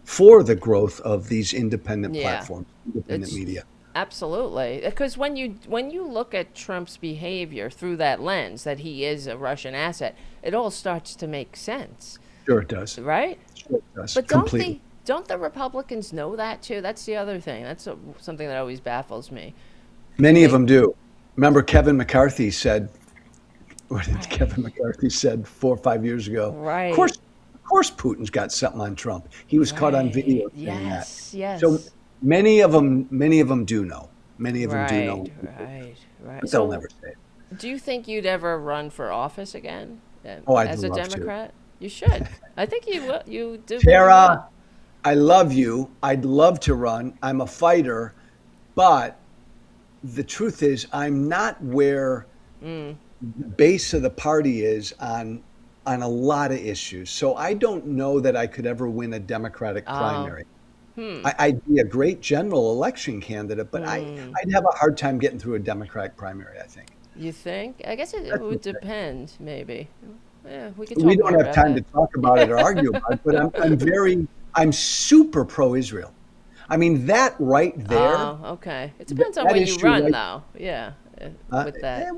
for the growth of these independent Yeah. platforms, independent It's- media. Absolutely, because when you look at Trump's behavior through that lens, that he is a Russian asset, it all starts to make sense, Sure it does. right? Sure it does. But Completely. don't the Republicans know that too? That's the other thing. That's something that always baffles me. Many of them do. Remember Kevin McCarthy said, what did Kevin McCarthy said 4 or 5 years ago? Right. Of course Putin's got something on Trump. He was caught on video saying Yes, that. yes. So many of them do know. Many of them do know. Right. But So, they'll never say it. do you think you'd ever run for office again Oh, I'd as a love to. Democrat? You should. I think you will. You do. very Tara, well. I love you. I'd love to run. I'm a fighter, but the truth is I'm not where the base of the party is on a lot of issues. So I don't know that I could ever win a Democratic primary. I'd be a great general election candidate, but I'd have a hard time getting through a Democratic primary, I think. You think? I guess it would depend, maybe. Yeah, we could talk We more don't have about time that. to talk about it or argue about it, but I'm super pro-Israel. I mean, that right there. Oh, okay. It depends on that when you issue run, right- though. Yeah, with that.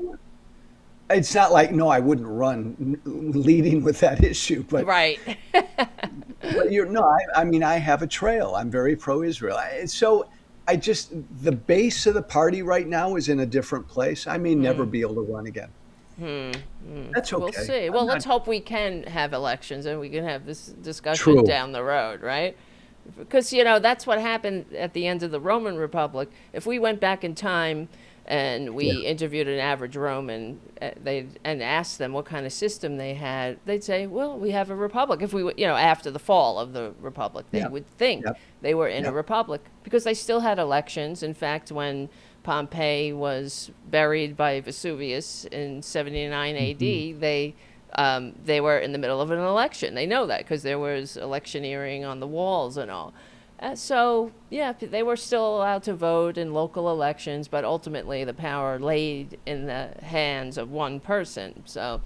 It's not like, no, I wouldn't run leading with that issue, but Right. but I mean, I have a trail. I'm very pro-Israel. So I just, the base of the party right now is in a different place. I may never be able to run again. That's okay. We'll see. I'm Well, not- let's hope we can have elections and we can have this discussion True. down the road, right? Because, you know, that's what happened at the end of the Roman Republic. If we went back in time and we interviewed an average Roman, and asked them what kind of system they had, they'd say, well, we have a republic. If we, after the fall of the republic, they would think they were in a republic because they still had elections. In fact, when Pompey was buried by Vesuvius in 79 A.D., they were in the middle of an election. They know that because there was electioneering on the walls and all. So, they were still allowed to vote in local elections, but ultimately the power laid in the hands of one person. So,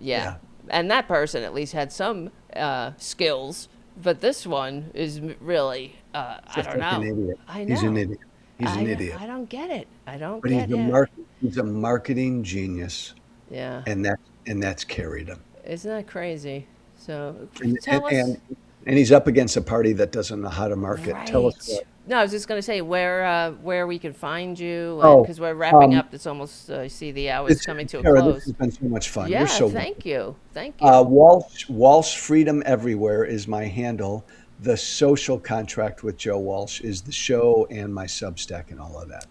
yeah. And that person at least had some skills, but this one is really, I don't know. An idiot. I know. He's an idiot. He's an idiot. I don't get it. I don't But get it. he's a marketing genius, Yeah. and that's carried him. Isn't that crazy? So, And, tell us. and he's up against a party that doesn't know how to market. Tell us what. No, I was just going to say where we can find you, Oh, because we're wrapping up. It's almost, I see the hours coming to a Tara, close. this has been so much fun. Yeah, You're so thank you. Thank you. Walsh Freedom Everywhere is my handle. The Social Contract with Joe Walsh is the show and my Substack and all of that.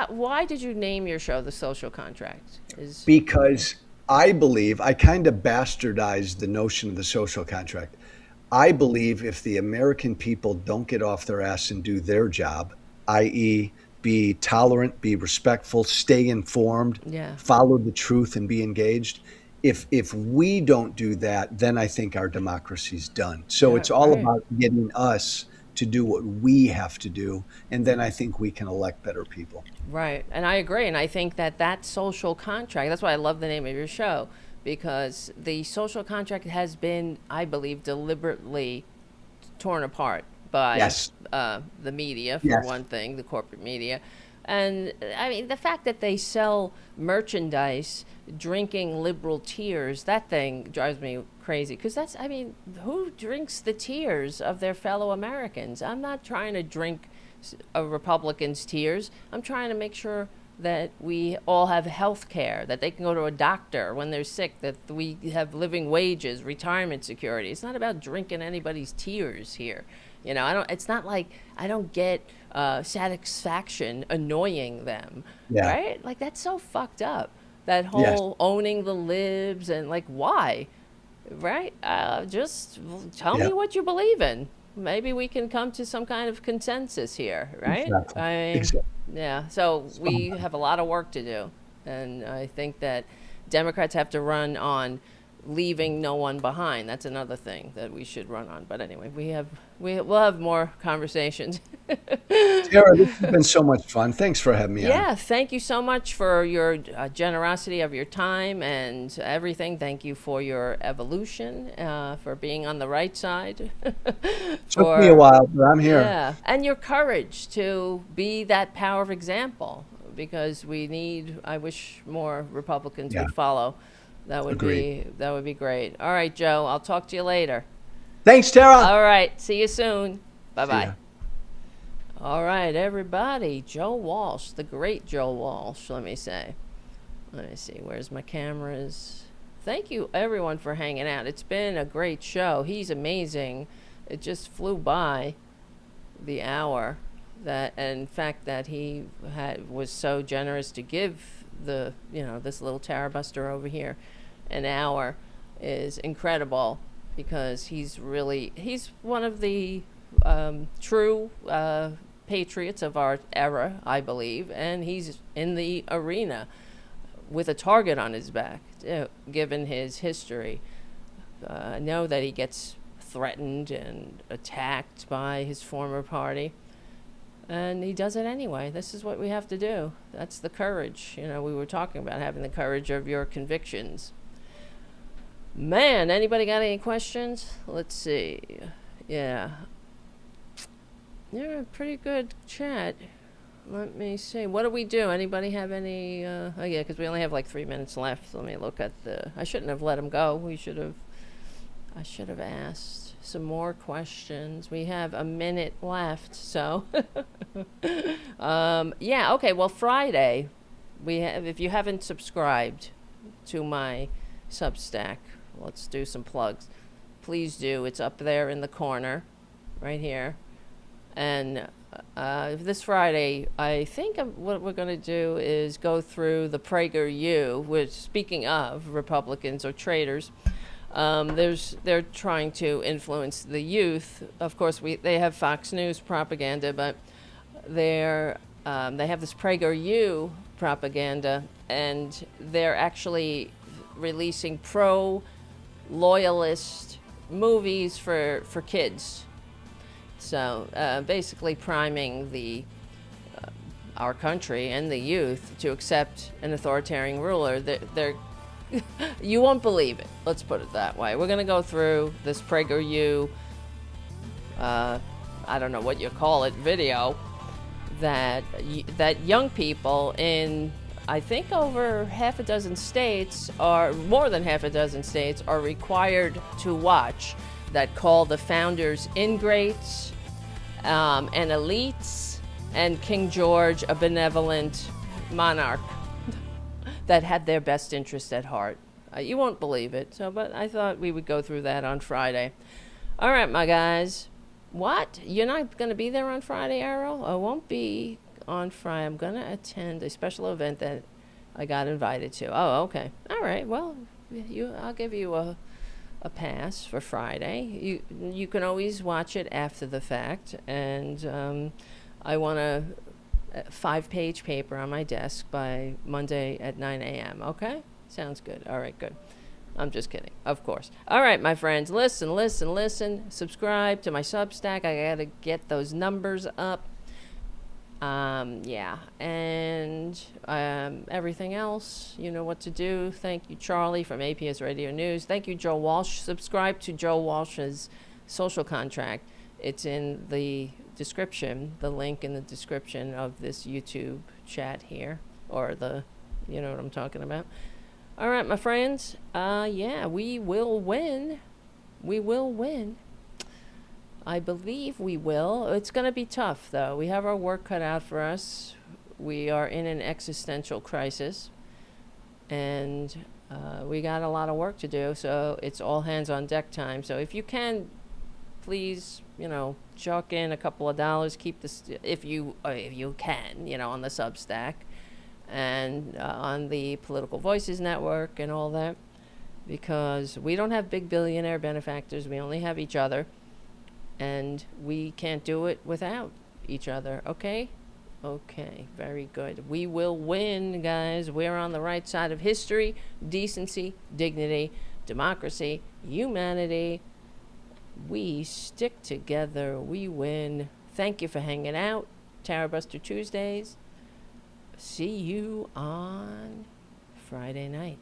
Why did you name your show The Social Contract? Because I believe, I kind of bastardized the notion of the social contract. I believe if the American people don't get off their ass and do their job, i.e., be tolerant, be respectful, stay informed, follow the truth, and be engaged. If we don't do that, then I think our democracy's done. So it's all about getting us to do what we have to do, and then I think we can elect better people. Right, and I agree, and I think that social contract, that's why I love the name of your show, because the social contract has been, I believe, deliberately torn apart by the media, for one thing, the corporate media. And I mean, the fact that they sell merchandise, drinking liberal tears, that thing drives me crazy. Because who drinks the tears of their fellow Americans? I'm not trying to drink a Republican's tears. I'm trying to make sure that we all have health care, that they can go to a doctor when they're sick, that we have living wages, retirement security. It's not about drinking anybody's tears here. It's not like I don't get satisfaction annoying them, right? Like, that's so fucked up. That whole owning the libs and why, right? Just tell me what you believe in. Maybe we can come to some kind of consensus here, right? Exactly. Yeah, so we have a lot of work to do. And I think that Democrats have to run on leaving no one behind. That's another thing that we should run on. But anyway, we'll have more conversations. Tara, this has been so much fun. Thanks for having me on. Yeah, thank you so much for your generosity of your time and everything. Thank you for your evolution, for being on the right side. Took me a while, but I'm here. Yeah, and your courage to be that power of example, because I wish more Republicans would follow. That would be great. All right, Joe, I'll talk to you later. Thanks, Tara. All right, see you soon. Bye-bye. All right, everybody. Joe Walsh, the great Joe Walsh, let me say. Let me see, where's my cameras? Thank you, everyone, for hanging out. It's been a great show. He's amazing. It just flew by the hour. And in fact, that he was so generous to give this little Tarabuster over here an hour is incredible, because he's one of the true patriots of our era, I believe, and he's in the arena with a target on his back, given his history. I know that he gets threatened and attacked by his former party, and he does it anyway. This is what we have to do. That's the courage. We were talking about having the courage of your convictions. Man, anybody got any questions? Let's see. Yeah. Yeah, pretty good chat. Let me see. What do we do? Anybody have any? Oh yeah, because we only have like 3 minutes left. Let me look at the. I shouldn't have let him go. We should have. I should have asked some more questions. We have a minute left, so. Yeah. Okay. Well, Friday, we have. If you haven't subscribed to my Substack, let's do some plugs. Please do. It's up there in the corner, right here. And this Friday, I think what we're going to do is go through the PragerU, which, speaking of Republicans or traitors, they're trying to influence the youth. Of course, they have Fox News propaganda, but they have this PragerU propaganda, and they're actually releasing pro-loyalist movies for kids. So basically priming our country and the youth to accept an authoritarian ruler. They're you won't believe it. Let's put it that way. We're going to go through this PragerU, I don't know what you call it, video that young people in, I think, over half a dozen states, or more than half a dozen states, are required to watch, that call the founders ingrates and elites, and King George a benevolent monarch that had their best interest at heart. You won't believe it. But I thought we would go through that on Friday. All right, my guys. What? You're not going to be there on Friday, Errol? I won't be on Friday. I'm going to attend a special event that I got invited to. Oh, okay. All right. Well, I'll give you a pass for Friday. You can always watch it after the fact, and I want a 5-page paper on my desk by Monday at 9 a.m. Okay? Sounds good. All right, good. I'm just kidding, of course. All right, my friends, listen. Subscribe to my Substack. I gotta get those numbers up. Yeah, and everything else, you know what to do. Thank you, Charlie from APS Radio News. Thank you, Joe Walsh. Subscribe to Joe Walsh's social contract. It's in the description, the link in the description of this YouTube chat here, or you know what I'm talking about. All right, my friends. Yeah, we will win. We will win. I believe we will. It's going to be tough, though. We have our work cut out for us. We are in an existential crisis, and we got a lot of work to do, so it's all hands on deck time. So if you can, please, chalk in a couple of dollars. Keep this, if you can, on the Substack and on the Political Voices Network and all that, because we don't have big billionaire benefactors. We only have each other. And we can't do it without each other, okay? Okay, very good. We will win, guys. We're on the right side of history, decency, dignity, democracy, humanity. We stick together. We win. Thank you for hanging out. Tarabuster Tuesdays. See you on Friday night.